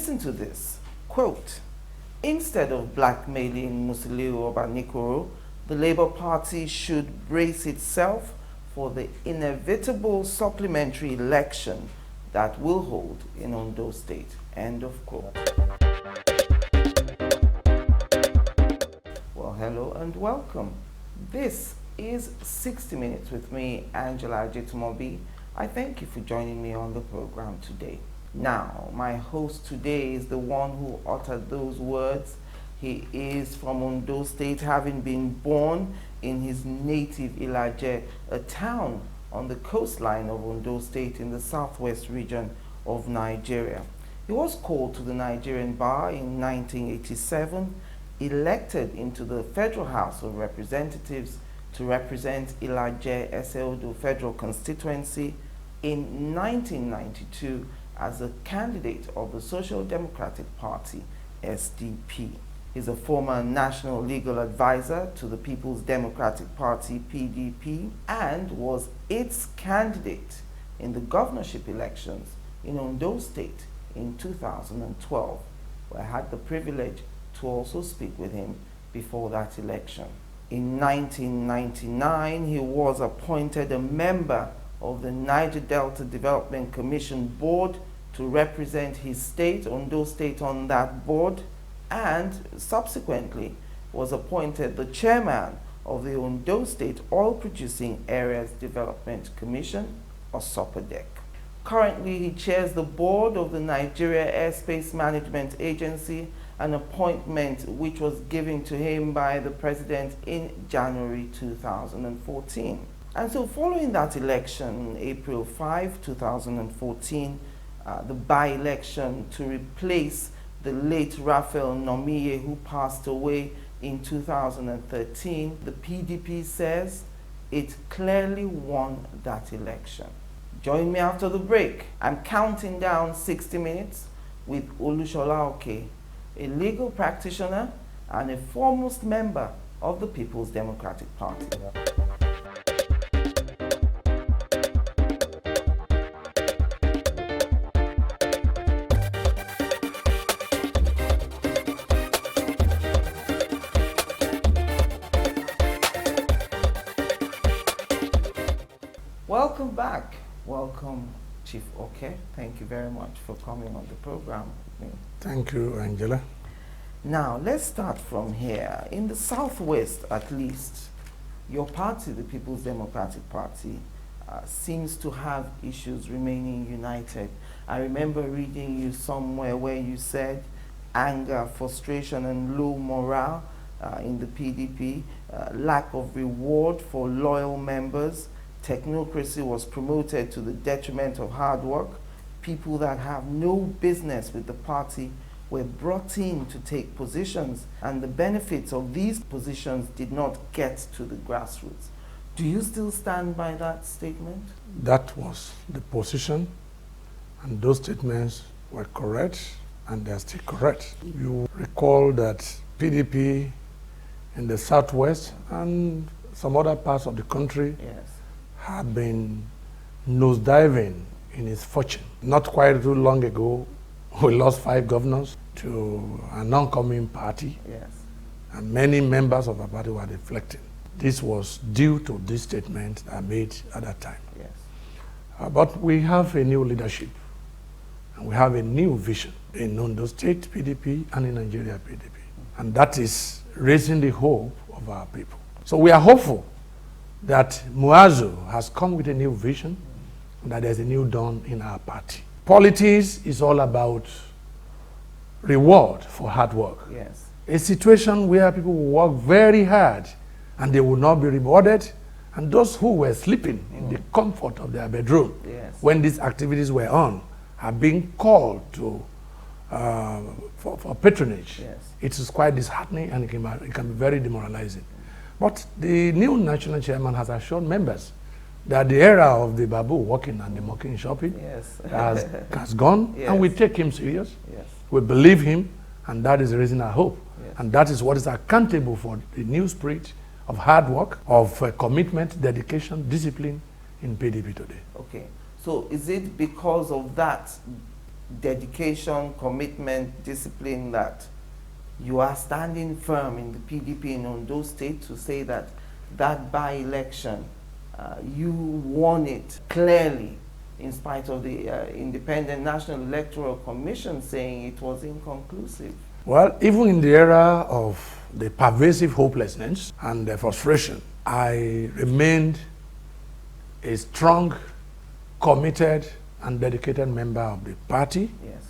Listen to this, quote, "Instead of blackmailing Musiliu Obanikoro, the Labour Party should brace itself for the inevitable supplementary election that will hold in Ondo State," end of quote. Well, hello and welcome. This is 60 Minutes with me, Angela Ajitumobi. I thank you for joining me on the program today. Now, my host today is the one who uttered those words. He is from Ondo State, having been born in his native Ilaje, a town on the coastline of Ondo State in the southwest region of Nigeria. He was called to the Nigerian bar in 1987, elected into the Federal House of Representatives to represent Ilaje Eseodo Federal Constituency in 1992 as a candidate of the Social Democratic Party, SDP. He's a former National Legal Advisor to the People's Democratic Party, PDP, and was its candidate in the governorship elections in Ondo State in 2012, where I had the privilege to also speak with him before that election. In 1999, he was appointed a member of the Niger Delta Development Commission Board to represent his state, Ondo State, on that board, and subsequently was appointed the chairman of the Ondo State Oil Producing Areas Development Commission, or SOPADEC. Currently, he chairs the board of the Nigeria Airspace Management Agency, an appointment which was given to him by the president in January 2014. And so following that election, April 5, 2014, the by-election to replace the late Raphael Nomiye, who passed away in 2013, the PDP says it clearly won that election. Join me after the break. I'm counting down 60 minutes with Olusola, a legal practitioner and a foremost member of the People's Democratic Party. Welcome back. Welcome, Chief Oke. Thank you very much for coming on the program with me. Thank you, Angela. Now, let's start from here. In the Southwest, at least, your party, the People's Democratic Party, seems to have issues remaining united. I remember reading you somewhere where you said anger, frustration, and low morale in the PDP, lack of reward for loyal members, technocracy was promoted to the detriment of hard work, people that have no business with the party were brought in to take positions, and the benefits of these positions did not get to the grassroots. Do you still stand by that statement? That was the position, and those statements were correct, and they are still correct. You recall that PDP in the Southwest and some other parts of the country had been nosediving in its fortune. Not quite too long ago, we lost 5 governors to an oncoming party, and many members of the party were deflecting. This was due to this statement I made at that time. But we have a new leadership, and we have a new vision in Ondo State PDP and in Nigeria PDP. And that is raising the hope of our people. So we are hopeful that Muazu has come with a new vision, and that there's a new dawn in our party. Politics is all about reward for hard work. A situation where people will work very hard and they will not be rewarded, and those who were sleeping in the comfort of their bedroom when these activities were on are being called to for patronage. It is quite disheartening, and it can be very demoralizing. But the new national chairman has assured members that the era of the babu walking and the mocking shopping has gone, and we take him serious. We believe him, and that is the reason I hope. And that is what is accountable for the new spirit of hard work, of commitment, dedication, discipline in PDP today. Okay, so is it because of that dedication, commitment, discipline that you are standing firm in the PDP in Ondo State to say that that by-election, you won it clearly in spite of the Independent National Electoral Commission saying it was inconclusive? Well, even in the era of the pervasive hopelessness and the frustration, I remained a strong, committed, and dedicated member of the party. Yes.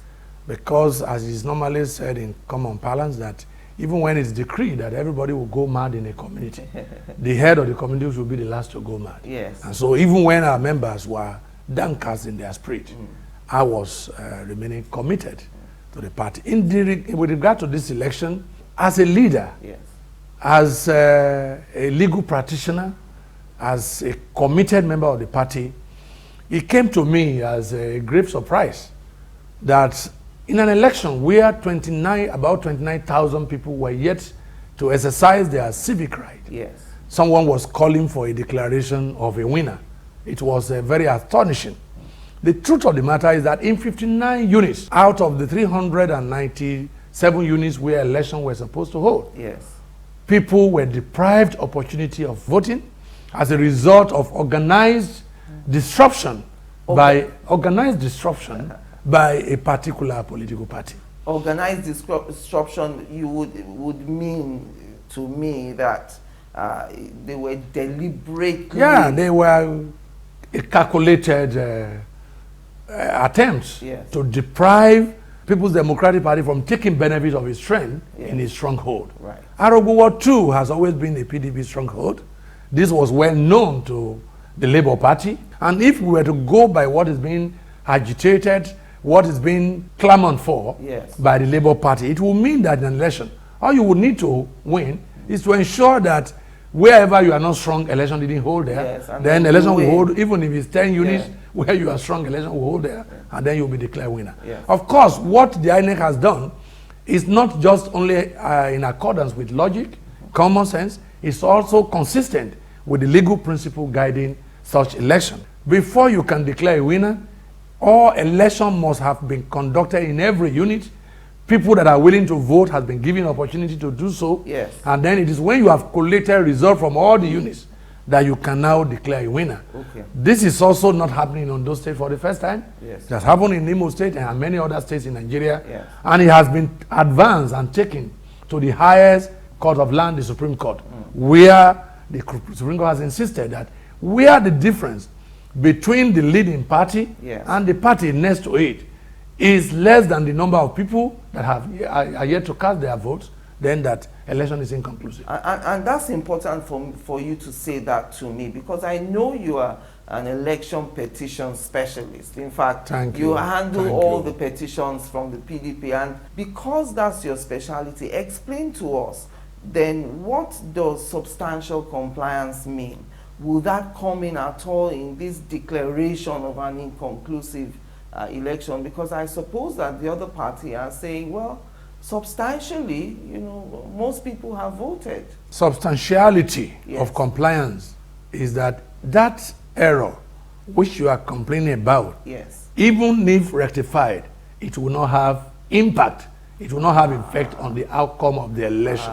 Because, as is normally said in common parlance, that even when it's decreed that everybody will go mad in a community, the head of the community will be the last to go mad. Yes. And so even when our members were downcast in their spirit, I was remaining committed to the party. With regard to this election, as a leader, yes, as a legal practitioner, as a committed member of the party, it came to me as a great surprise that in an election where about 29,000 people were yet to exercise their civic right, yes, someone was calling for a declaration of a winner. It was very astonishing. The truth of the matter is that in 59 units out of the 397 units where elections were supposed to hold, yes, people were deprived opportunity of voting as a result of organized disruption by a particular political party. Organized disruption, you would mean to me that they were deliberately... Yeah, they were calculated attempts, yes, to deprive People's Democratic Party from taking benefit of its strength, yes, in its stronghold. Right. Arugbowo too has always been a PDP stronghold. This was well known to the Labour Party. And if we were to go by what is being agitated, what is being clamored for, yes, by the Labour Party, it will mean that in an election, all you would need to win is to ensure that wherever you are not strong, election didn't hold there, yes, then election will hold, even if it's 10 units, yeah, where you are strong, election will hold there, yeah, and then you'll be declared winner. Yes. Of course, what the INEC has done is not just only in accordance with logic, common sense, it's also consistent with the legal principle guiding such election. Before you can declare a winner, all election must have been conducted in every unit. People that are willing to vote has been given opportunity to do so. Yes. And then it is when you have collated results from all the units that you can now declare a winner. Okay. This is also not happening in Ondo State for the first time. Yes. It has happened in Imo State and many other states in Nigeria. Yes. And it has been advanced and taken to the highest court of land, the Supreme Court, where the Supreme Court has insisted that where the difference between the leading party, yes, and the party next to it is less than the number of people that are yet to cast their votes, then that election is inconclusive. And that's important for you to say that to me, because I know you are an election petition specialist. In fact, you handle all the petitions from the PDP, and because that's your specialty, explain to us then what does substantial compliance mean? Will that come in at all in this declaration of an inconclusive election? Because I suppose that the other party are saying, well, substantially, you know, most people have voted. Substantiality, yes, of compliance is that error which you are complaining about, yes, even if rectified, it will not have impact. It will not have effect on the outcome of the election.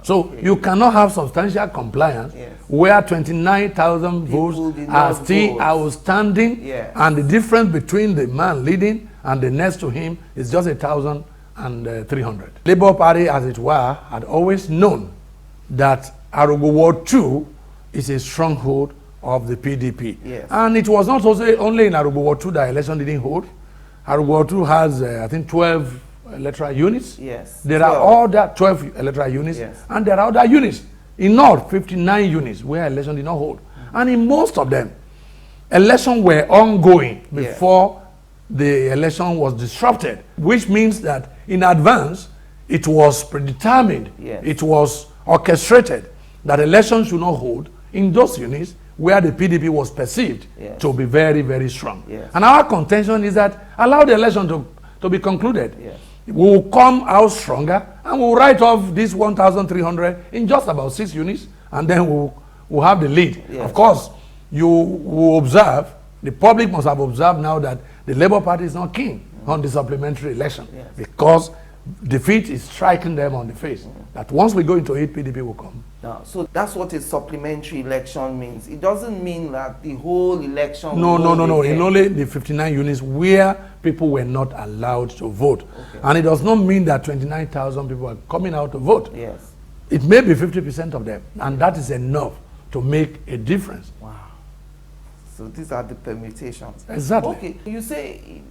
So okay, you cannot have substantial compliance, yes, where 29,000 votes are still outstanding, yes, and the difference between the man leading and the next to him is just 1,300. Labour Party, as it were, had always known that Arugbowo 2 is a stronghold of the PDP. Yes. And it was not only in Arugbowo 2 that election didn't hold. Arugbowo 2 has, I think, 12 electoral units. Yes. There 12. Are other 12 electoral units, yes, and there are other units. In all, 59 units where election did not hold. And in most of them, elections were ongoing before the election was disrupted, which means that in advance, it was predetermined, yes, it was orchestrated that elections should not hold in those units where the PDP was perceived, yes, to be very, very strong. Yes. And our contention is that allow the election to be concluded. Yes. We will come out stronger and we'll write off this 1,300 in just about 6 units, and then we'll have the lead. Yes. Of course, you will observe, the public must have observed now that the Labour Party is not keen on the supplementary election, Yes. because defeat is striking them on the face. That once we go into it, PDP will come. Now, so that's what a supplementary election means. It doesn't mean that the whole election. No. Again. In only the 59 units where people were not allowed to vote. Okay. And it does not mean that 29,000 people are coming out to vote. Yes. It may be 50% of them, and that is enough to make a difference. Wow. So these are the permutations. Exactly. Okay, you say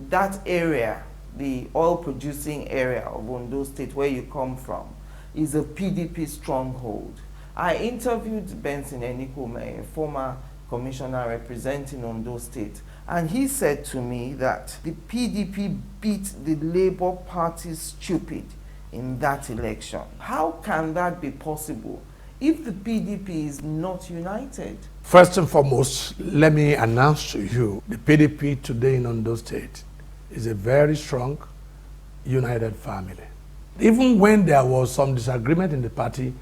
that area, the oil-producing area of Ondo State, where you come from, is a PDP stronghold. I interviewed Benson Enikome, a former commissioner representing Ondo State, and he said to me that the PDP beat the Labour Party stupid in that election. How can that be possible if the PDP is not united? First and foremost, let me announce to you, the PDP today in Ondo State is a very strong, united family. Even when there was some disagreement in the party,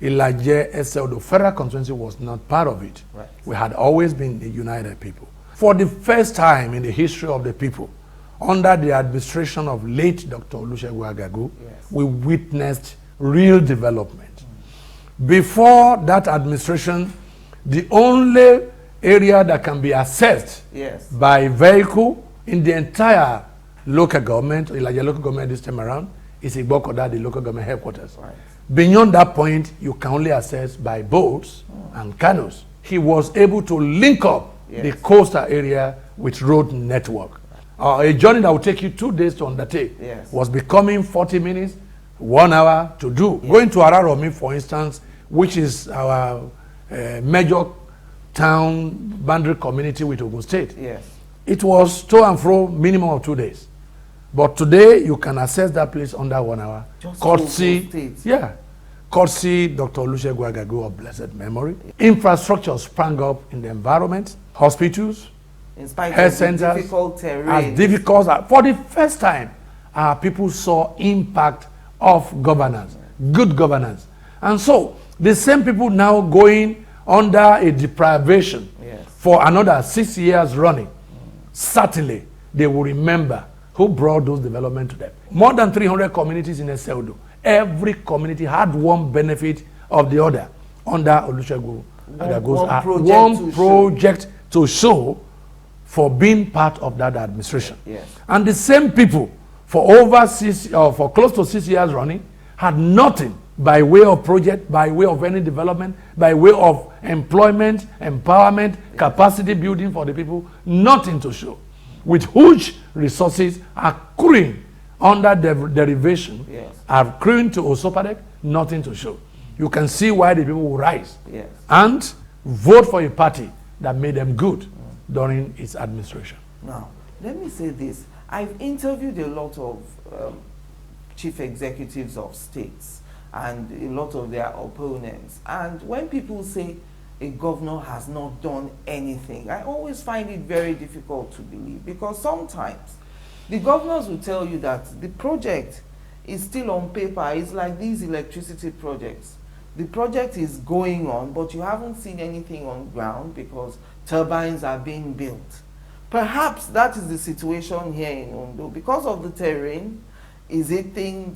Ilaje Eseldo Federal Constituency was not part of it. Right. We had always been a united people. For the first time in the history of the people, under the administration of late Dr. Olusola, Yes. we witnessed real development. Before that administration, the only area that can be accessed Yes. by vehicle in the entire local government, Ilaje local government this time around, is Igbokoda, the local government headquarters. Right. Beyond that point, you can only access by boats and canoes. He was able to link up the coastal area with road network. A journey that would take you 2 days to undertake was becoming 40 minutes, 1 hour to do. Going to Araromi, for instance, which is our major town boundary community with Ogun State. Yes. It was to and fro minimum of 2 days. But today, you can access that place under 1 hour. Just Courtesy, courtesy Dr. Olusola of blessed memory. Infrastructure sprang up in the environment, hospitals, In spite health of the centers, difficult terrain. as difficult as, for the first time, our people saw impact of governance, good governance. And so, the same people now going under a deprivation for another 6 years running, certainly they will remember who brought those development to them. More than 300 communities in Eseldo. Every community had one benefit of the other under Olusola. One project to show for being part of that administration. Yes. And the same people for over for close to 6 years running had nothing by way of project, by way of any development, by way of employment, empowerment, capacity building for the people, nothing to show. With huge resources accruing under derivation, accruing to Osopadek, nothing to show. You can see why the people will rise and vote for a party that made them good during its administration. Now, let me say this. I've interviewed a lot of chief executives of states and a lot of their opponents. And when people say a governor has not done anything, I always find it very difficult to believe, because sometimes the governors will tell you that the project is still on paper. It's like these electricity projects. The project is going on, but you haven't seen anything on ground because turbines are being built. Perhaps that is the situation here in Ondo. Because of the terrain, is it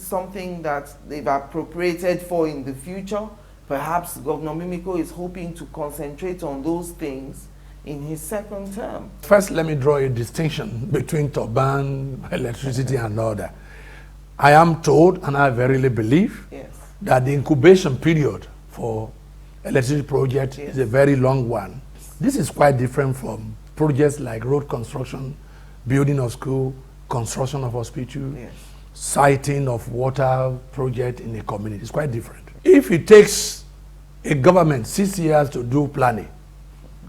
something that they've appropriated for in the future? Perhaps Governor Mimiko is hoping to concentrate on those things in his second term. First, let me draw a distinction between turbine, electricity, and all that. I am told, and I verily believe, that the incubation period for electricity project is a very long one. This is quite different from projects like road construction, building of school, construction of hospital, siting of water project in a community. It's quite different. If it takes a government 6 years to do planning,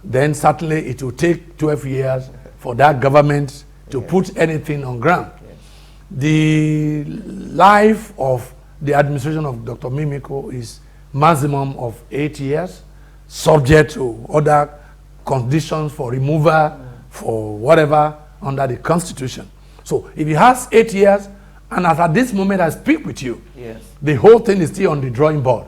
then certainly it will take 12 years for that government to put anything on ground. The life of the administration of Dr. Mimiko is maximum of 8 years, subject to other conditions for removal, for whatever, under the Constitution. So if he has 8 years, and as at this moment I speak with you, the whole thing is still on the drawing board,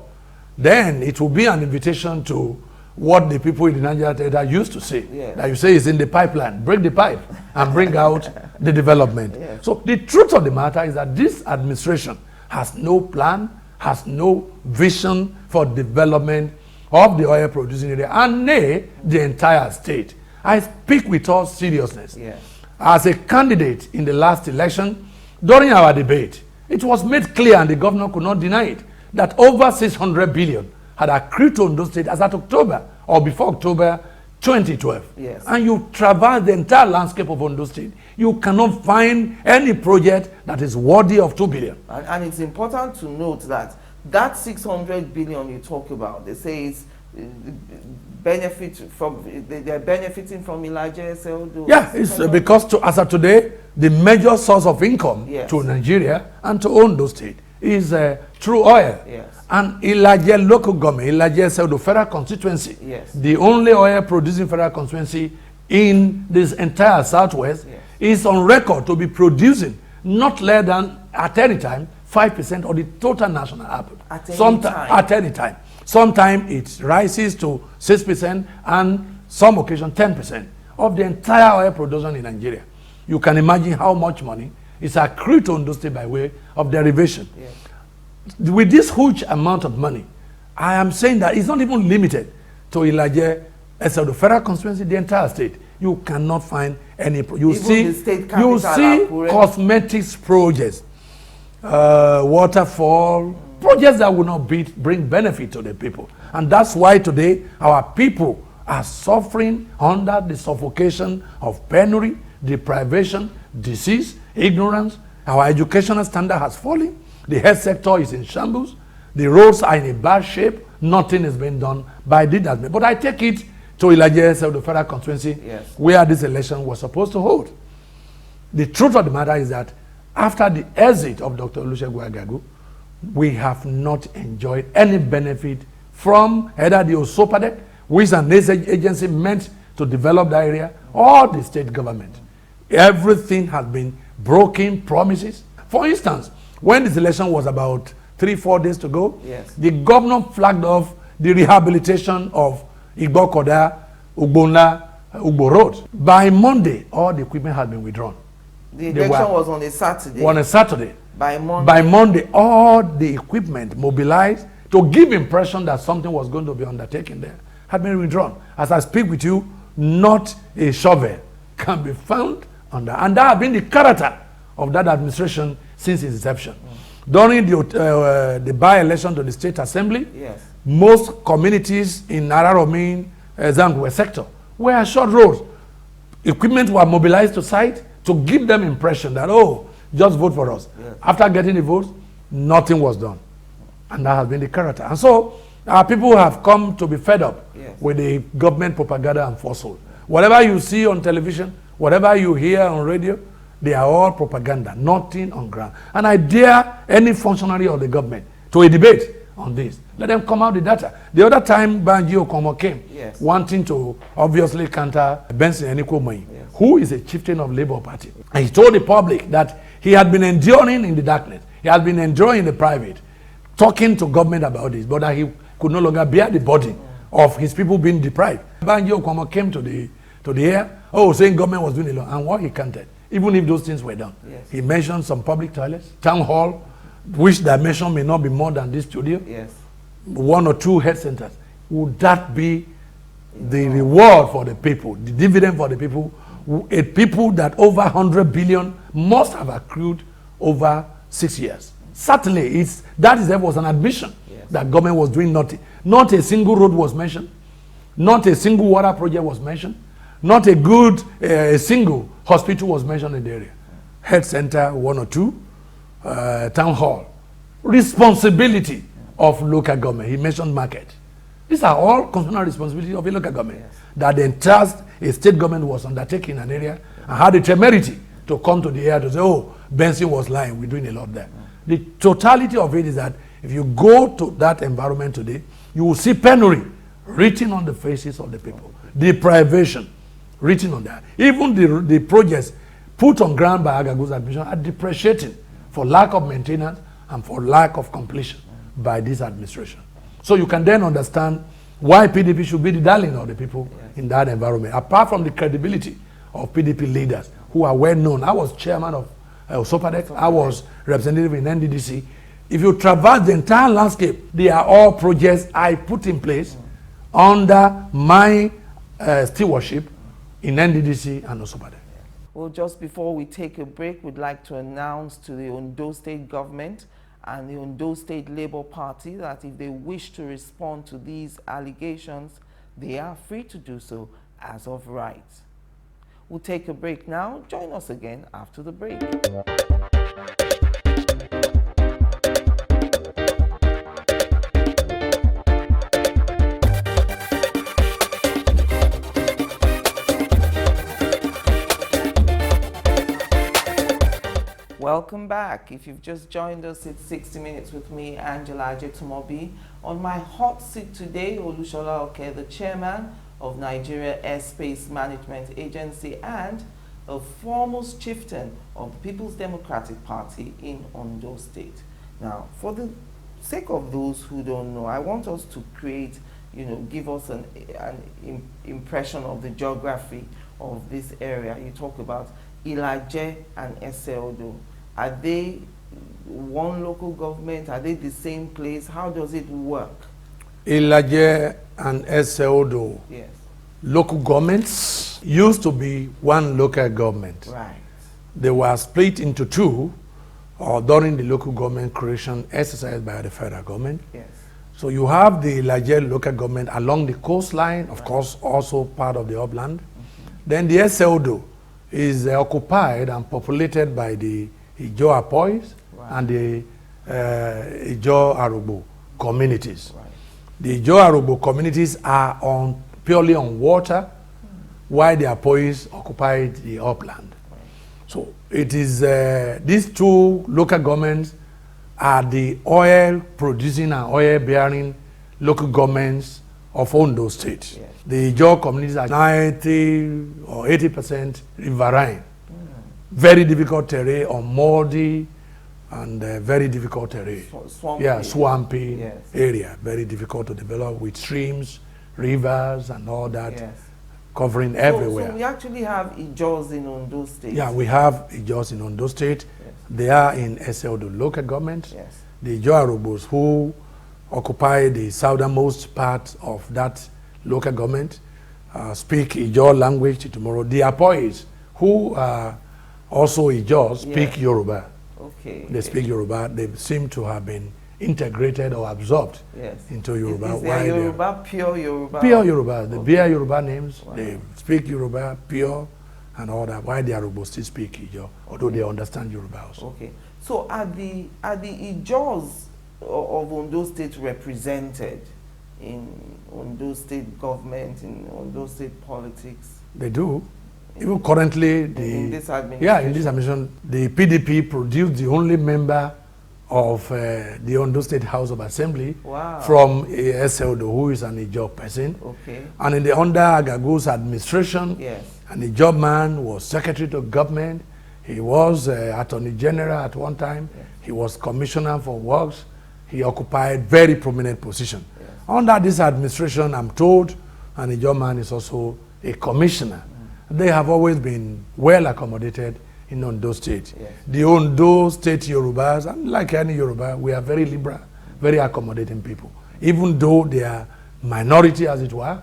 then it will be an invitation to what the people in the Niger Delta used to say. Yes. That you say is in the pipeline, break the pipe and bring out the development. Yes. So the truth of the matter is that this administration has no plan, has no vision for development of the oil producing area and nay, the entire state. I speak with all seriousness. Yes. As a candidate in the last election, during our debate, it was made clear, and the governor could not deny it, that over 600 billion had accrued to Ondo State as at October or before October 2012. Yes. And you traverse the entire landscape of Ondo State, you cannot find any project that is worthy of 2 billion. And it's important to note that 600 billion you talk about, they say it's benefit from, they're benefiting from Elijah Ondo. Yeah, it's because as of today, the major source of income Yes. to Nigeria and to Ondo State is through oil. Yes. And Elijah local government, Elijah Ondo federal constituency, Yes. the only oil producing federal constituency in this entire southwest, Yes. is on record to be producing not less than at any time 5% of the total national output. At any time. At any time. Sometimes it rises to 6% and some occasion 10% of the entire oil production in Nigeria. You can imagine how much money is accrued to Ondo State by way of derivation. Yes. With this huge amount of money, I am saying that it's not even limited to Elijah as of the federal constituency, the entire state. You cannot find any. You Even see, the state capital, you see Akure. cosmetics projects, waterfall projects that will not bring benefit to the people, and that's why today our people are suffering under the suffocation of penury, deprivation, disease, ignorance. Our educational standard has fallen. The health sector is in shambles. The roads are in a bad shape. Nothing is being done by the government. But I take it to Elijah of the federal constituency, Yes. where this election was supposed to hold. The truth of the matter is that after the exit of Dr. Olusola, we have not enjoyed any benefit from either the OSOPADEC, which is an agency meant to develop the area, or the state government. Everything has been broken promises. For instance, when this election was about 3-4 days to go, Yes. the governor flagged off the rehabilitation of Igbokoda, Ugbonla, Ugbo Road. By Monday, all the equipment had been withdrawn. The election was on a Saturday. On a Saturday. By Monday. By Monday, all the equipment mobilized to give impression that something was going to be undertaken there had been withdrawn. As I speak with you, not a shovel can be found on that. And that has been the character of that administration since its inception. During the by-election to the State Assembly, Yes. most communities in Araromin, Zangwe sector were short roads. Equipment were mobilized to site to give them impression that, oh, just vote for us. Yes. After getting the votes, nothing was done. And that has been the character. And so our people have come to be fed up Yes. with the government propaganda and falsehood. Whatever you see on television, whatever you hear on radio, they are all propaganda, nothing on ground. And I dare any functionary of the government to a debate on this. Let them come out with data. The other time Banji Okomo came, Yes. wanting to obviously counter Benson Enikomoyi, Yes. who is a chieftain of Labour Party. And he told the public that he had been enduring in the darkness. He had been enduring in the private, talking to government about this, but that he could no longer bear the burden of his people being deprived. Banji Okomo came to the air, saying government was doing a lot, and what he counted, even if those things were done. Yes. He mentioned some public toilets, town hall, which dimension may not be more than this studio, Yes. 1 or 2 health centers. Would that be the reward for the people, the dividend for the people, a people that over 100 billion must have accrued over 6 years? Certainly, that was an admission. Yes. That government was doing nothing. Not a single road was mentioned. Not a single water project was mentioned. Not a single hospital was mentioned in the area. Health center, 1 or 2. Town hall. Responsibility of local government. He mentioned market. These are all constitutional responsibilities of a local government. Yes. That the entire state government was undertaking an area and had the temerity to come to the area to say, oh, Benson was lying, we're doing a lot there. The totality of it is that if you go to that environment today, you will see penury written on the faces of the people. Deprivation written on that. Even the projects put on ground by Agagu's administration are depreciating for lack of maintenance and for lack of completion by this administration. So you can then understand why PDP should be the darling of the people in that environment. Apart from the credibility of PDP leaders who are well known. I was chairman of Osopadek. I was representative in NDDC. If you traverse the entire landscape, they are all projects I put in place under my stewardship in NDDC and Osopadek. Well, just before we take a break, we'd like to announce to the Ondo State government and the Ondo State Labour Party that if they wish to respond to these allegations, they are free to do so as of right. We'll take a break now. Join us again after the break. Welcome back. If you've just joined us, it's 60 Minutes with me, Angela Ajetumobi. On my hot seat today, Olusola, the chairman of Nigeria Airspace Management Agency and a foremost chieftain of the People's Democratic Party in Ondo State. Now, for the sake of those who don't know, I want us to create, give us an impression of the geography of this area. You talk about Ilaje and Ondo. Are they one local government? Are they the same place? How does it work? Ilaje and Ondo, yes, local governments used to be one local government. Right. They were split into two during the local government creation exercised by the federal government. Yes. So you have the Ilaje local government along the coastline, of course, also part of the upland. Then the Ondo is occupied and populated by the Ijo Apoys and the Ijo Arubo communities. Right. The Ijo Arubo communities are purely on water, while the Apoys occupy the upland. Right. So it is these two local governments are the oil producing and oil bearing local governments of Ondo State. Yes. The Ijo communities are 90 or 80% riverine. Very difficult terrain, unmoldy, and very difficult terrain. Swampy yes, area. Very difficult to develop with streams, rivers, and all that, yes, covering everywhere. So we actually have Ijos in Ondo State. Yeah, we have Ijos in Ondo State. Yes. They are in Ondo local government. Yes. The Ijo Arobos who occupy the southernmost part of that local government speak Ijo language tomorrow. The Apoys who are also Ijos speak Yoruba. Okay. They speak Yoruba. They seem to have been integrated or absorbed into Yoruba. Is there Yoruba, pure Yoruba? Pure Yoruba. They bear Yoruba names. Wow. They speak Yoruba, pure, and all that. Why the Arubos still speak Ijo, although they understand Yoruba also. Okay. So are the Ijos of Ondo State represented in Ondo State government, in Ondo State politics? They do. Even currently, in this administration? Yeah, in this administration, the PDP produced the only member of the Ondo State House of Assembly from Ondo, who is an Ijo person. Okay. And in the under Agagu's administration, yes, an Ijo man was Secretary to Government. He was Attorney General at one time. Yes. He was Commissioner for Works. He occupied very prominent position. Yes. Under this administration, I'm told, an Ijo man is also a commissioner. They have always been well accommodated in Ondo State. Yes. The Ondo State Yorubas, unlike any Yoruba, we are very liberal, very accommodating people. Even though they are minority, as it were,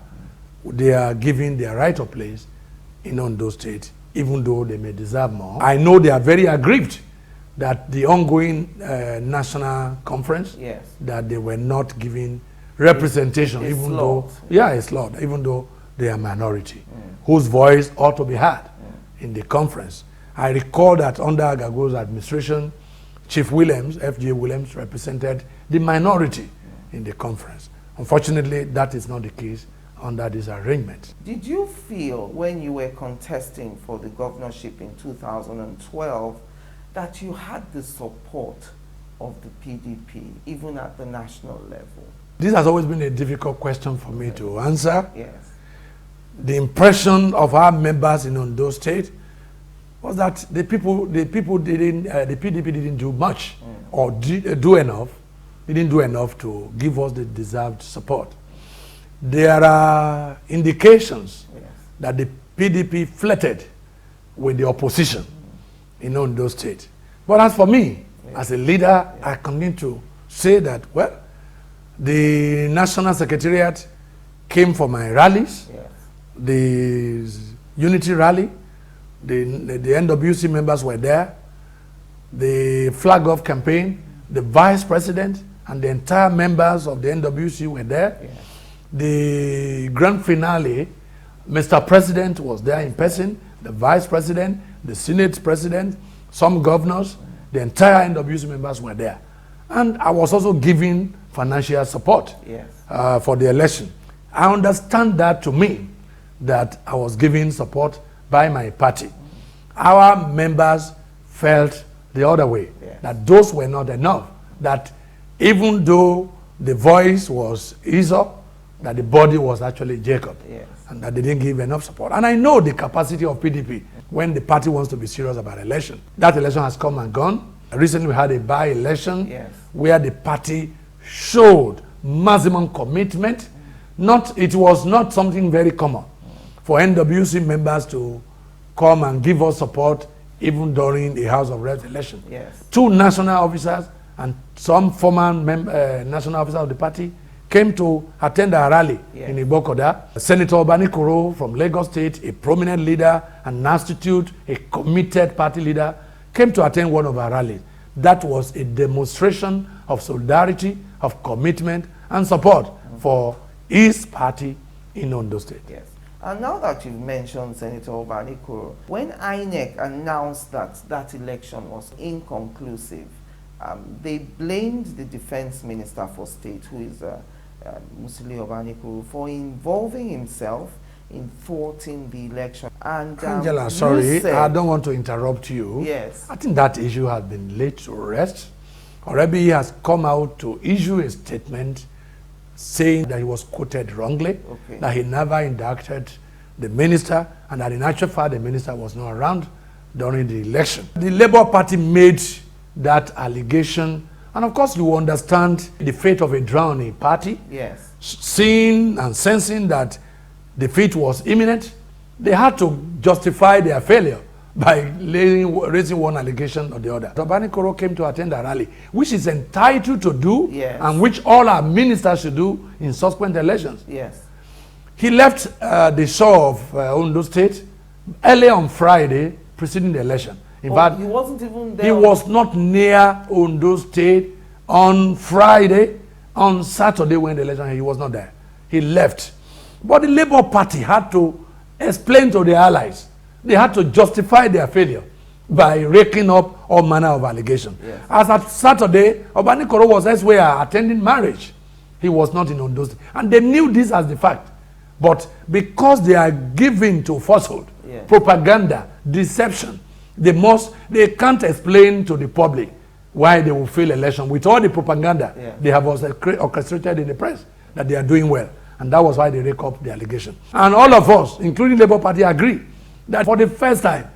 they are given their right of place in Ondo State, even though they may deserve more. I know they are very aggrieved that the ongoing national conference, that they were not given representation, even though they are minority, whose voice ought to be heard in the conference. I recall that under Agago's administration, Chief Williams, F.J. Williams, represented the minority in the conference. Unfortunately, that is not the case under this arrangement. Did you feel when you were contesting for the governorship in 2012 that you had the support of the PDP, even at the national level? This has always been a difficult question for me to answer. Yes. The impression of our members in Ondo State was that the PDP didn't do much didn't do enough to give us the deserved support. there are indications Yes. that the PDP flirted with the opposition in Ondo State. But as for me, as a leader, I continue to say that, well, the National Secretariat came for my rallies, Yes. the Unity Rally, the NWC members were there, the flag off campaign, the Vice President and the entire members of the NWC were there. Yes. The grand finale, Mr. President was there in person, the Vice President, the Senate President, some governors, the entire NWC members were there. And I was also giving financial support Yes. for the election. I understand that to mean that I was giving support by my party. Our members felt the other way, Yes. that those were not enough, that even though the voice was Esau, that the body was actually Jacob, Yes. and that they didn't give enough support. And I know the capacity of PDP when the party wants to be serious about election. That election has come and gone. Recently we had a by-election Yes. where the party showed maximum commitment. It was not something very common for NWC members to come and give us support even during the House of Reps election. Yes. 2 national officers and some former national officers of the party came to attend a rally in Ibokoda. Senator Obanikoro from Lagos State, a prominent leader, an institute, a committed party leader, came to attend one of our rallies. That was a demonstration of solidarity, of commitment, and support for his party in Ondo State. Yes. And now that you've mentioned Senator Obanikoro, when INEC announced that that election was inconclusive, they blamed the Defense Minister for State, who is Musili Obanikoro, for involving himself in thwarting the election. And Angela, sorry, I don't want to interrupt you. Yes. I think that issue has been laid to rest. Orebi has come out to issue a statement saying that he was quoted wrongly, Okay. that he never inducted the minister, and that in actual fact the minister was not around during the election. The Labour Party made that allegation, and of course you understand the fate of a drowning party. Yes. Seeing and sensing that defeat was imminent, they had to justify their failure by raising one allegation or the other. Obanikoro came to attend a rally, which is entitled to do, Yes. and which all our ministers should do in subsequent elections. Yes. He left the shore of Ondo State early on Friday preceding the election. In fact, he wasn't even there. he was not near Ondo State on Friday. On Saturday when the election, he was not there. He left. But the Labour Party had to explain to the allies. They had to justify their failure by raking up all manner of allegations. Yes. As at Saturday, Obanikoro was elsewhere attending marriage. He was not in Ondo State. And they knew this as the fact. But because they are given to falsehood, Yes. propaganda, deception, they can't explain to the public why they will fail election with all the propaganda Yes. they have orchestrated in the press that they are doing well. And that was why they rake up the allegation. And all of us, including Labour Party, agree that for the first time,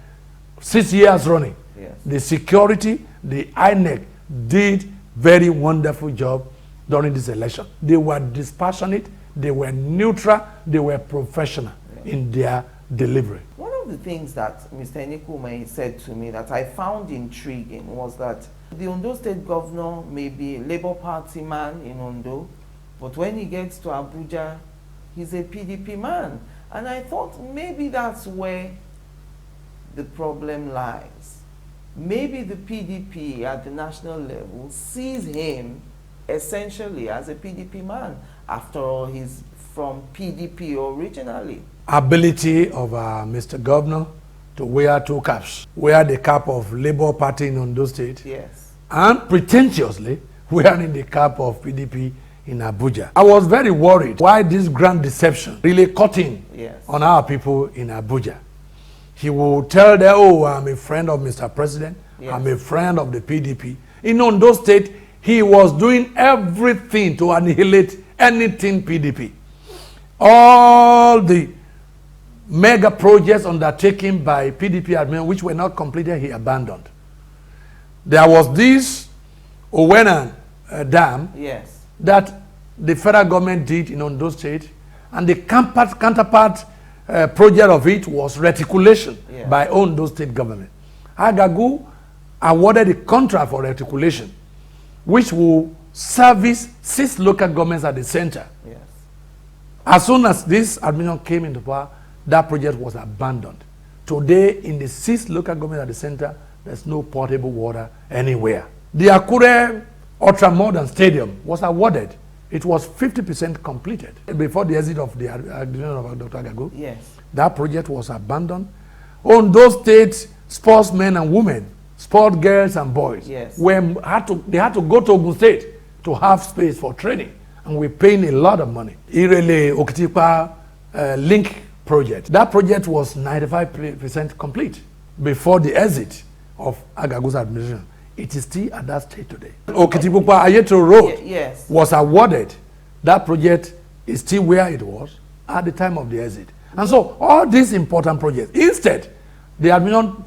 6 years running, Yes. the security, the INEC did very wonderful job during this election. They were dispassionate, they were neutral, they were professional in their delivery. One of the things that Mr. Enikume said to me that I found intriguing was that the Ondo State governor may be a Labour Party man in Ondo, but when he gets to Abuja, he's a PDP man. And I thought maybe that's where the problem lies. Maybe the PDP at the national level sees him essentially as a PDP man. After all, he's from PDP originally. Ability of Mr. Governor to wear 2 caps. Wear the cap of Labour Party in Ondo State, Yes. and pretentiously wearing the cap of PDP in Abuja. I was very worried why this grand deception really caught in Yes. on our people in Abuja. He will tell them, oh, I'm a friend of Mr. President, Yes. I'm a friend of the PDP. In Ondo State, he was doing everything to annihilate anything PDP. All the mega projects undertaken by PDP admin, which were not completed, he abandoned. There was this Owena Dam Yes. that the federal government did in Ondo State, And the counterpart project of it was reticulation by Ondo state government. Agagu awarded a contract for reticulation, which will service 6 local governments at the center. Yes. As soon as this administration came into power, that project was abandoned. Today, in the 6 local governments at the center, there's no potable water anywhere. The Akure Ultra-Modern Stadium was awarded. It was 50% completed before the exit of the administration of Dr. Agagu. Yes. That project was abandoned. Ondo State sportsmen and women, sport girls and boys, yes, they had to go to Ogun State to have space for training, and we're paying a lot of money. Irele Okitipa link project. That project was 95% complete before the exit of Agagu's administration. It is still at that state today. Okitipupa Ayeto Road was awarded. That project is still where it was at the time of the exit. And so all these important projects, instead, the administration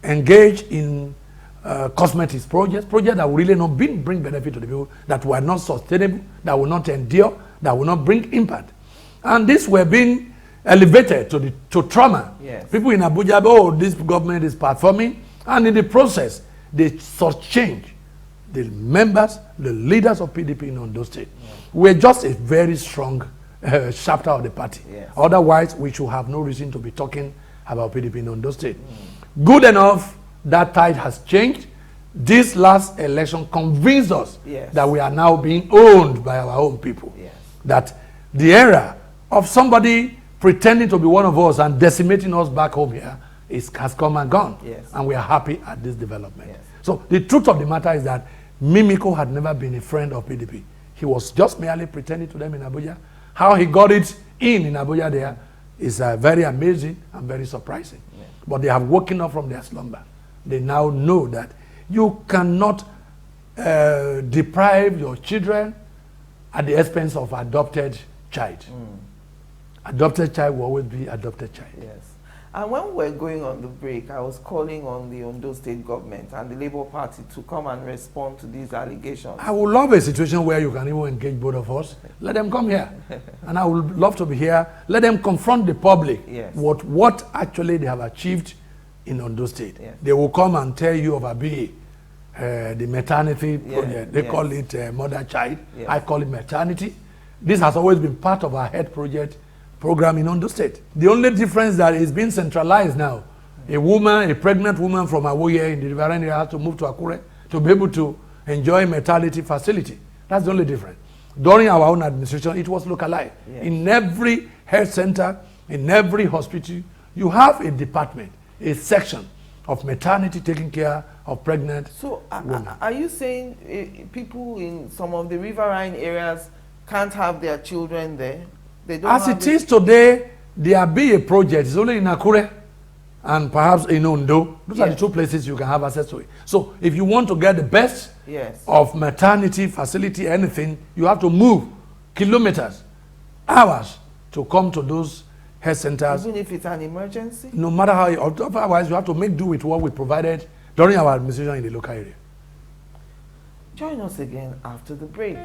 engaged in cosmetics projects that will really not bring benefit to the people, that were not sustainable, that will not endure, that will not bring impact. And these were being elevated to trauma. Yes. People in Abuja, oh, this government is performing, and in the process, they change the members, the leaders of PDP in Ondo State. Yes. We're just a very strong chapter of the party. Yes. Otherwise, we should have no reason to be talking about PDP in Ondo State. Good enough, that tide has changed. This last election convinced us that we are now being owned by our own people. Yes. That the era of somebody pretending to be one of us and decimating us back home here has come and gone. Yes. And we are happy at this development. Yes. So the truth of the matter is that Mimiko had never been a friend of PDP. He was just merely pretending to them in Abuja. How he got it in Abuja there is very amazing and very surprising. Yeah. But they have woken up from their slumber. They now know that you cannot deprive your children at the expense of adopted child. Adopted child will always be adopted child. Yes. And when we were going on the break, I was calling on the Ondo State government and the Labour Party to come and respond to these allegations. I would love a situation where you can even engage both of us. Let them come here. And I would love to be here. Let them confront the public what actually they have achieved in Ondo State. Yes. They will come and tell you of Abi, the maternity project. They call it mother-child. Yes. I call it maternity. This has always been part of our head program in Ondo State. The only difference that is being centralized now, a pregnant woman from Awoye in the riverine area has to move to Akure to be able to enjoy maternity facility. That's the only difference. During our own administration, it was localized. Yes. In every health center, in every hospital, you have a department, a section of maternity taking care of pregnant women. Are you saying people in some of the riverine areas can't have their children there? As it is today, there be a project. It's only in Akure and perhaps in Ondo. Those are the 2 places you can have access to it. So if you want to get the best of maternity facility, anything, you have to move kilometers, hours to come to those health centers. Even if it's an emergency? No matter how, otherwise you have to make do with what we provided during our administration in the local area. Join us again after the break.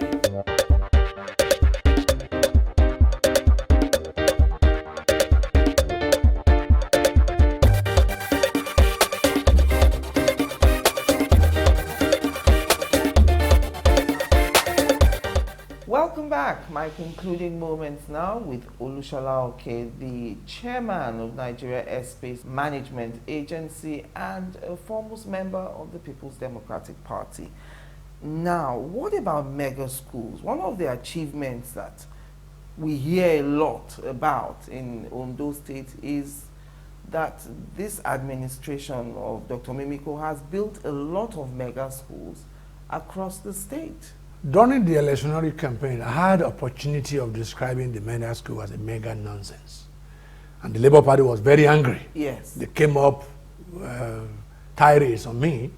Welcome back. My concluding moments now with Olusola, the chairman of Nigeria Airspace Management Agency and a foremost member of the People's Democratic Party. Now, what about mega schools? One of the achievements that we hear a lot about in Ondo State is that this administration of Dr. Mimiko has built a lot of mega schools across the state. During the electionary campaign, I had the opportunity of describing the mega school as a mega nonsense. And the Labour Party was very angry. Yes. They came up tirades on me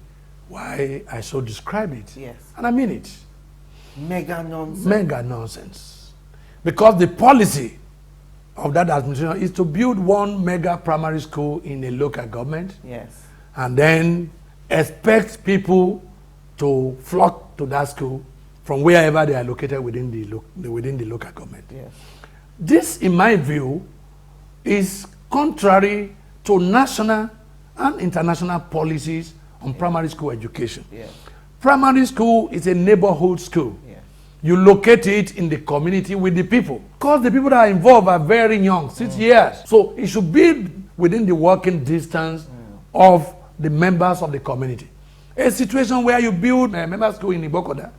why I so describe it. Yes. And I mean it. Mega nonsense. Mega nonsense. Because the policy of that administration is to build 1 mega primary school in a local government. Yes. And then expect people to flock to that school from wherever they are located within the local government. Yes. This, in my view, is contrary to national and international policies on primary school education. Yes. Primary school is a neighborhood school. Yes. You locate it in the community with the people. Because the people that are involved are very young, 6 years. So it should be within the walking distance of the members of the community. A situation where you build a member school in Ibokoda,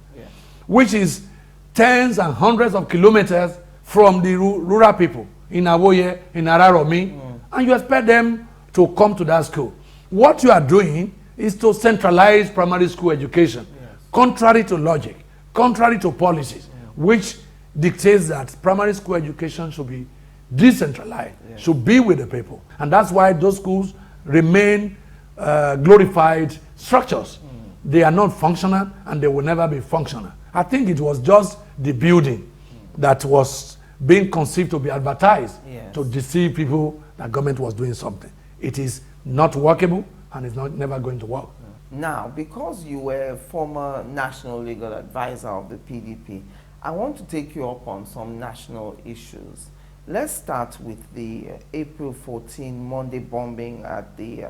which is tens and hundreds of kilometers from the rural people in Awoye, in Araromi, and you expect them to come to that school. What you are doing is to centralize primary school education, contrary to logic, contrary to policies, which dictates that primary school education should be decentralized, should be with the people. And that's why those schools remain glorified structures. They are not functional and they will never be functional. I think it was just the building that was being conceived to be advertised to deceive people that government was doing something. It is not workable and it's never going to work. Now, because you were a former national legal advisor of the PDP, I want to take you up on some national issues. Let's start with the April 14 Monday bombing at the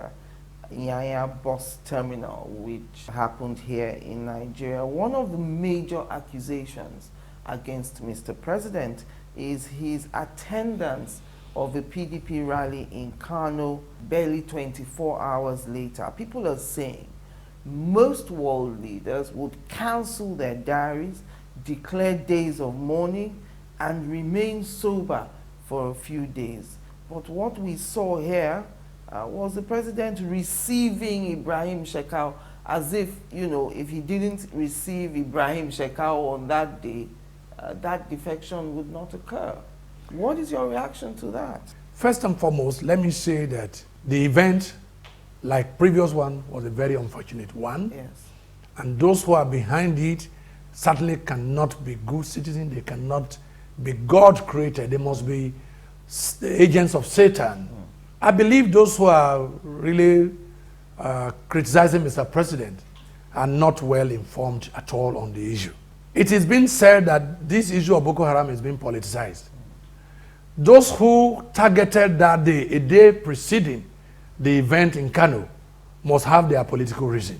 Nyanya bus terminal, which happened here in Nigeria. One of the major accusations against Mr. President is his attendance of the PDP rally in Kano barely 24 hours later. People are saying most world leaders would cancel their diaries, declare days of mourning, and remain sober for a few days. But what we saw here was the president receiving Ibrahim Shekau as if, you know, if he didn't receive Ibrahim Shekau on that day, that defection would not occur. What is your reaction to that? First and foremost, let me say that the event, like previous one, was a very unfortunate one. Yes. And those who are behind it certainly cannot be good citizens. They cannot be God created. They must be agents of Satan. I believe those who are really criticizing Mr. President are not well informed at all on the issue. It is being said that this issue of Boko Haram is being politicized. Those who targeted that day, a day preceding the event in Kano, must have their political reason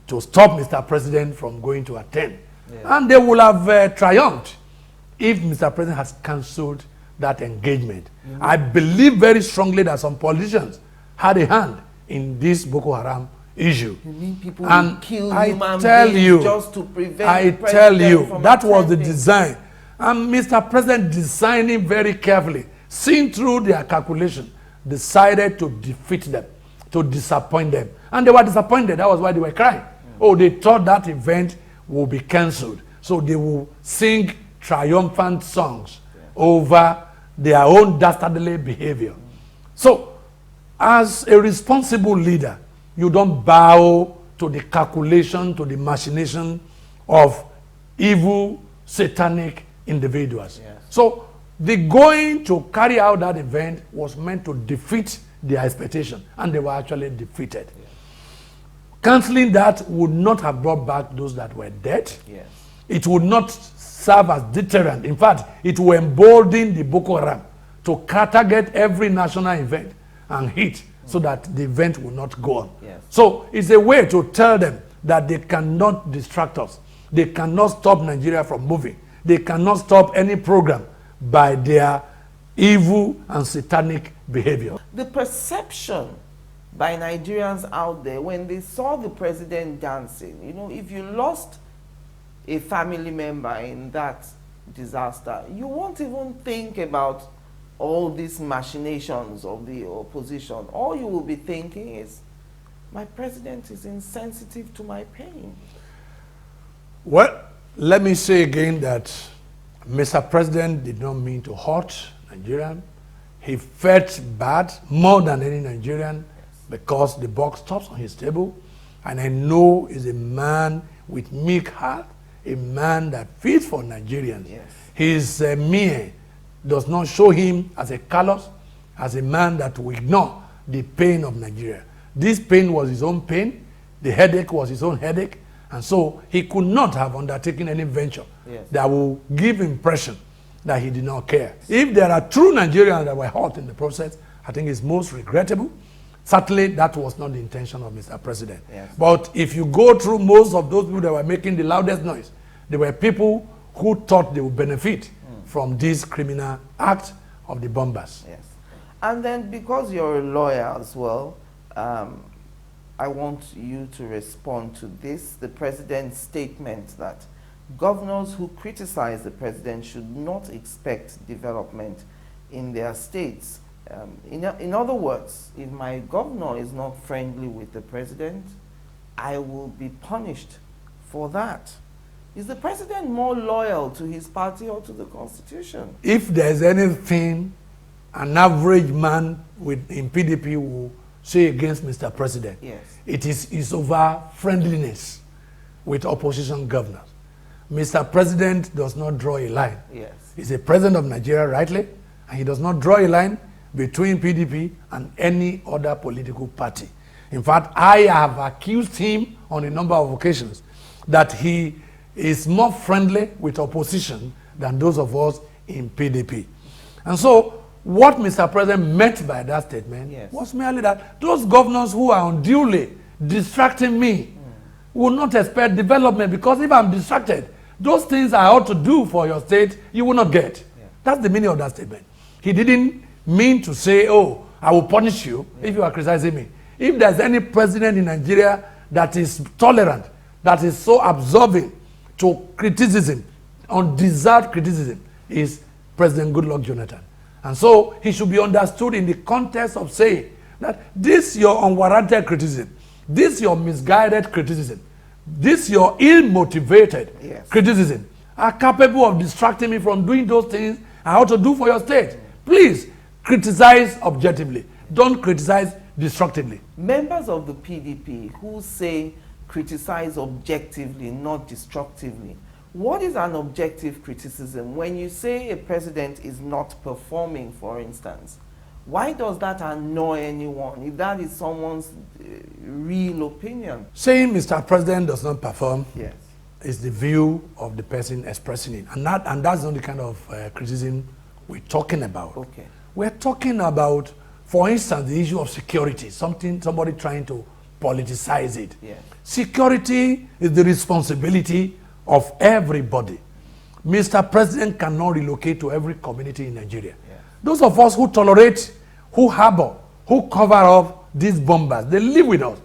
to stop Mr. President from going to attend. And they will have triumphed if Mr. President has cancelled that engagement. I believe very strongly that some politicians had a hand in this Boko Haram issue. You mean people And will kill I human tell beings you, just to prevent I the tell president you, from that was the attending? design. And Mr. President, designing very carefully, seeing through their calculation, decided to defeat them, to disappoint them. And they were disappointed. That was why they were crying. Oh, they thought that event will be cancelled. So they will sing triumphant songs over their own dastardly behavior. So, as a responsible leader, you don't bow to the calculation, to the machination of evil, satanic individuals. Yes. So, the going to carry out that event was meant to defeat their expectation, and they were actually defeated. Yes. Cancelling that would not have brought back those that were dead. Yes. It would not serve as deterrent. In fact, it will embolden the Boko Haram to target every national event and hit so that the event will not go on. Yes. So it's a way to tell them that they cannot distract us. They cannot stop Nigeria from moving. They cannot stop any program by their evil and satanic behavior. The perception by Nigerians out there when they saw the president dancing, you know, if you lost a family member in that disaster, you won't even think about all these machinations of the opposition. All you will be thinking is, my president is insensitive to my pain. Well, let me say again that Mr. President did not mean to hurt Nigerian. He felt bad more than any Nigerian because the buck stops on his table. And I know he's a man with meek heart, a man that feeds for Nigerians. Yes. His mien does not show him as a callous, as a man that will ignore the pain of Nigeria. This pain was his own pain. The headache was his own headache. And so he could not have undertaken any venture that will give impression that he did not care. If there are true Nigerians that were hurt in the process, I think it's most regrettable. Certainly, that was not the intention of Mr. President. Yes. But if you go through most of those people that were making the loudest noise, they were people who thought they would benefit from this criminal act of the bombers. Yes. And then because you're a lawyer as well, I want you to respond to this, the president's statement that governors who criticize the president should not expect development in their states. In other words, if my governor is not friendly with the president, I will be punished for that. Is the president more loyal to his party or to the Constitution? If there's anything an average man in PDP will say against Mr. President, yes, it is over friendliness with opposition governors. Mr. President does not draw a line. Yes. He's a president of Nigeria, rightly, and he does not draw a line between PDP and any other political party. In fact, I have accused him on a number of occasions that he is more friendly with opposition than those of us in PDP. And so, what Mr. President meant by that statement yes, was merely that those governors who are unduly distracting me will not expect development, because if I'm distracted, those things I ought to do for your state, you will not get. Yeah. That's the meaning of that statement. He didn't mean to say, oh, I will punish you if you are criticizing me. If there's any president in Nigeria that is tolerant, that is so absorbing to criticism, undeserved criticism, is President Goodluck Jonathan. And so he should be understood in the context of saying that this your unwarranted criticism, this your misguided criticism, this your ill-motivated yes, criticism are capable of distracting me from doing those things I ought to do for your state. Please criticize objectively. Don't criticize destructively. Members of the PDP who say criticize objectively, not destructively. What is an objective criticism? When you say a president is not performing, for instance, why does that annoy anyone if that is someone's real opinion? Saying Mr. President does not perform, yes, is the view of the person expressing it. And that's not the kind of criticism we're talking about. Okay. We're talking about, for instance, the issue of security, somebody trying to politicize it. Yes. Security is the responsibility of everybody. Mr. President cannot relocate to every community in Nigeria. Yes. Those of us who tolerate, who harbor, who cover up these bombers, they live with us.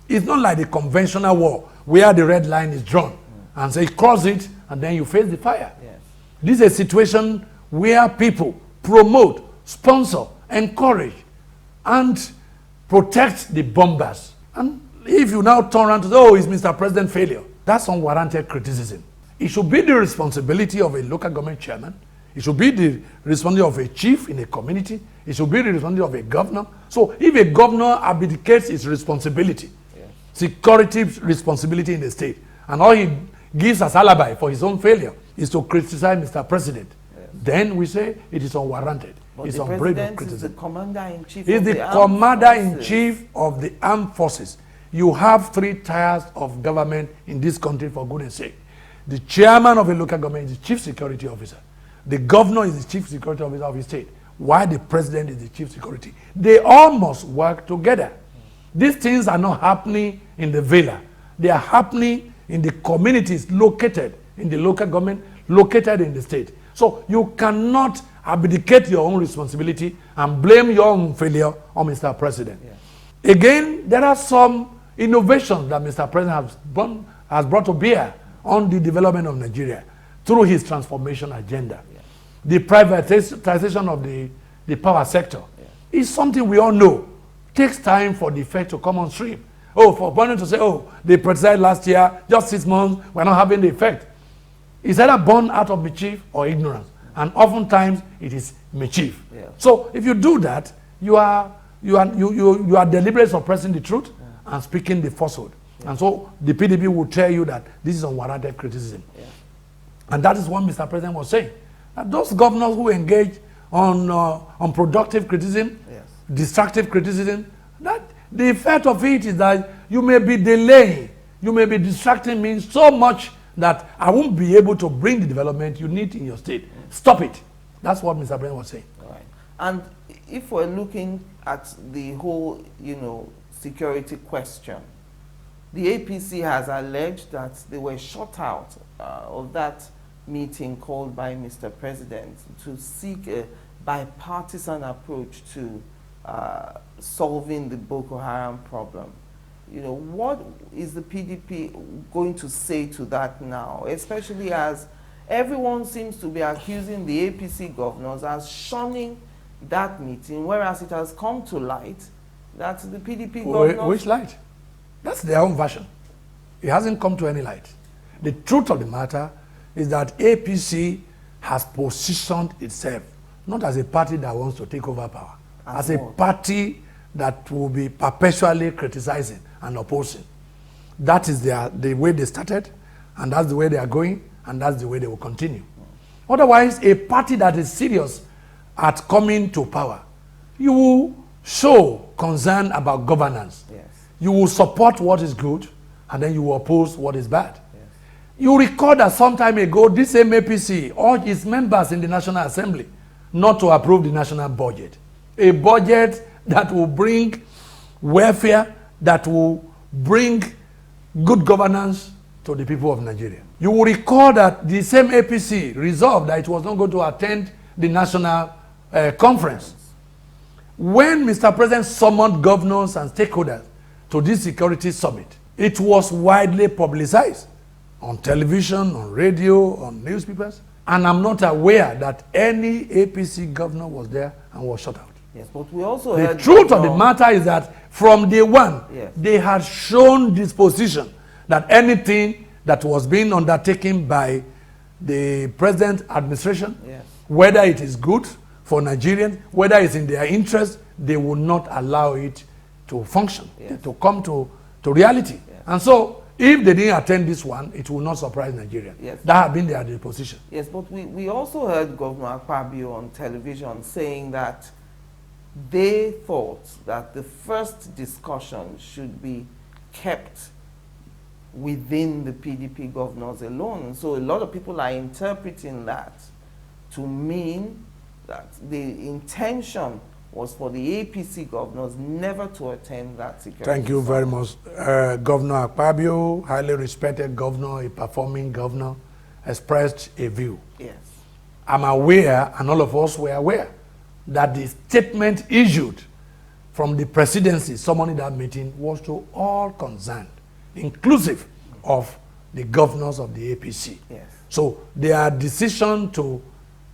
It's not like the conventional war where the red line is drawn and say cross it and then you face the fire. Yes. This is a situation where people promote, sponsor, encourage, and protect the bombers. And if you now turn around to say, oh, it's Mr. President failure, that's unwarranted criticism. It should be the responsibility of a local government chairman. It should be the responsibility of a chief in a community. It should be the responsibility of a governor. So if a governor abdicates his responsibility, yes, security responsibility in the state, and all he gives as alibi for his own failure is to criticize Mr. President, yes, then we say it is unwarranted. But it's the unbridled president is the commander-in-chief He's of the the armed commander-in-chief of the armed forces. You have 3 tiers of government in this country, for goodness sake. The chairman of a local government is the chief security officer. The governor is the chief security officer of his state, while the president is the chief security. They all must work together. These things are not happening in the villa. They are happening in the communities located in the local government, located in the state. So you cannot abdicate your own responsibility and blame your own failure on Mr. President. Yeah. Again, there are some innovations that Mr. President has brought to bear on the development of Nigeria through his transformation agenda. Yeah. The privatization of the power sector, yeah, is something we all know. It takes time for the effect to come on stream. Oh, for one to say, oh, they privatized last year, just 6 months, we're not having the effect. It's either born out of mischief or ignorance. And oftentimes it is mischief. Yeah. So if you do that, you are deliberately suppressing the truth, yeah, and speaking the falsehood. Yeah. And so the PDP will tell you that this is unwarranted criticism. Yeah. And that is what Mr. President was saying. That those governors who engage on productive criticism, yes, destructive criticism, that the effect of it is that you may be delaying, you may be distracting me so much that I won't be able to bring the development you need in your state. Stop it. That's what Mr. President was saying. Right. And if we're looking at the whole, security question, the APC has alleged that they were shut out of that meeting called by Mr. President to seek a bipartisan approach to solving the Boko Haram problem. What is the PDP going to say to that now, especially as everyone seems to be accusing the APC governors as shunning that meeting, whereas it has come to light that the PDP governors... Which light? That's their own version. It hasn't come to any light. The truth of the matter is that APC has positioned itself not as a party that wants to take over power, as a party that will be perpetually criticizing and opposing. That is the way they started, and that's the way they are going, and that's the way they will continue. Otherwise, a party that is serious at coming to power, you will show concern about governance. Yes. You will support what is good, and then you will oppose what is bad. Yes. You recall that some time ago, this same APC urged its members in the National Assembly not to approve the national budget. A budget that will bring welfare, that will bring good governance to the people of Nigeria. You will recall that the same APC resolved that it was not going to attend the national conference. When Mr. President summoned governors and stakeholders to this security summit, it was widely publicized on television, on radio, on newspapers, and I'm not aware that any APC governor was there and was shut out. Yes, but we also the heard... truth of the matter is that from day one, yes, they had shown disposition that anything that was being undertaken by the present administration, yes, whether it is good for Nigerians, whether it's in their interest, they will not allow it to function, yes, to come to reality. yes. And so, if they didn't attend this one, it will not surprise Nigerians. Yes. That has been their disposition. Yes, but we also heard Governor Akpabio on television saying that they thought that the first discussion should be kept within the PDP governors alone. So a lot of people are interpreting that to mean that the intention was for the APC governors never to attend that security. Thank you very much. Governor Akpabio, highly respected governor, a performing governor, expressed a view. Yes. I'm aware, and all of us were aware, that the statement issued from the presidency summoning that meeting was to all concerned, inclusive of the governors of the APC. Yes. So their decision to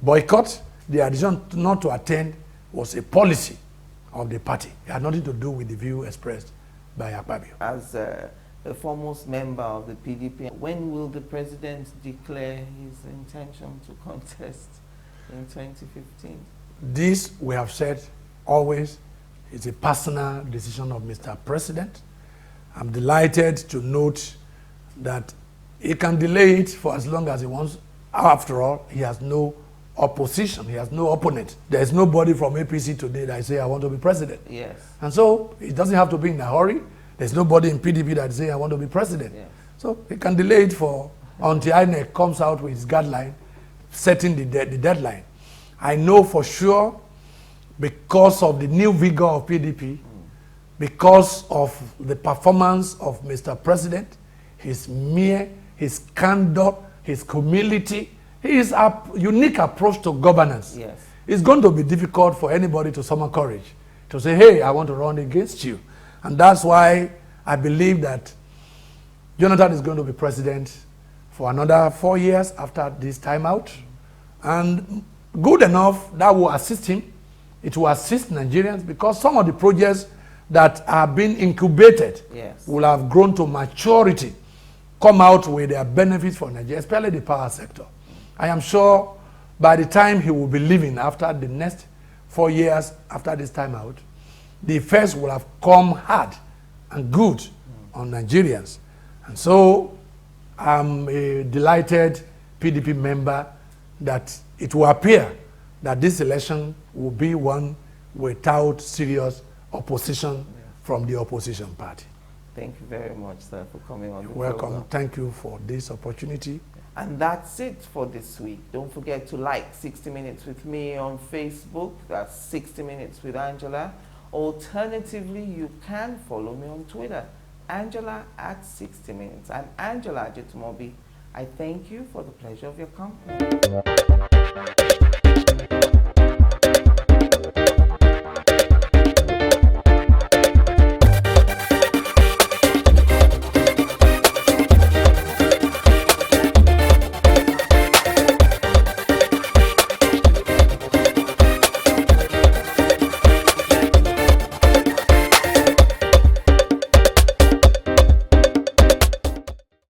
boycott, their decision not to attend was a policy of the party. It had nothing to do with the view expressed by Akpabio. As a foremost member of the PDP, when will the president declare his intention to contest in 2015? This, we have said always, is a personal decision of Mr. President. I'm delighted to note that he can delay it for as long as he wants. After all, he has no opposition, he has no opponent. There's nobody from APC today that say, I want to be president. Yes. And so, it doesn't have to be in a hurry. There's nobody in PDP that say, I want to be president. Yes. So, he can delay it for until INEC comes out with his guideline, setting the deadline. I know for sure, because of the new vigor of PDP, because of the performance of Mr. President, his candor, his humility, his unique approach to governance. Yes. It's going to be difficult for anybody to summon courage to say, hey, I want to run against you. And that's why I believe that Jonathan is going to be president for another 4 years after this time out. And good enough, that will assist him. It will assist Nigerians because some of the projects that are being incubated, yes, will have grown to maturity, come out with their benefits for Nigeria, especially the power sector. I am sure by the time he will be leaving after the next 4 years after this time out, the effects will have come hard and good on Nigerians. And so I'm a delighted PDP member that it will appear that this election will be one without serious opposition from the opposition party. Thank you very much, sir, for coming on. You're welcome. Thank you for this opportunity. And that's it for this week. Don't forget to like 60 Minutes with me on Facebook. That's 60 Minutes with Angela. Alternatively, you can follow me on Twitter, Angela at 60 Minutes. I'm Angela Ajitomobi. I thank you for the pleasure of your company.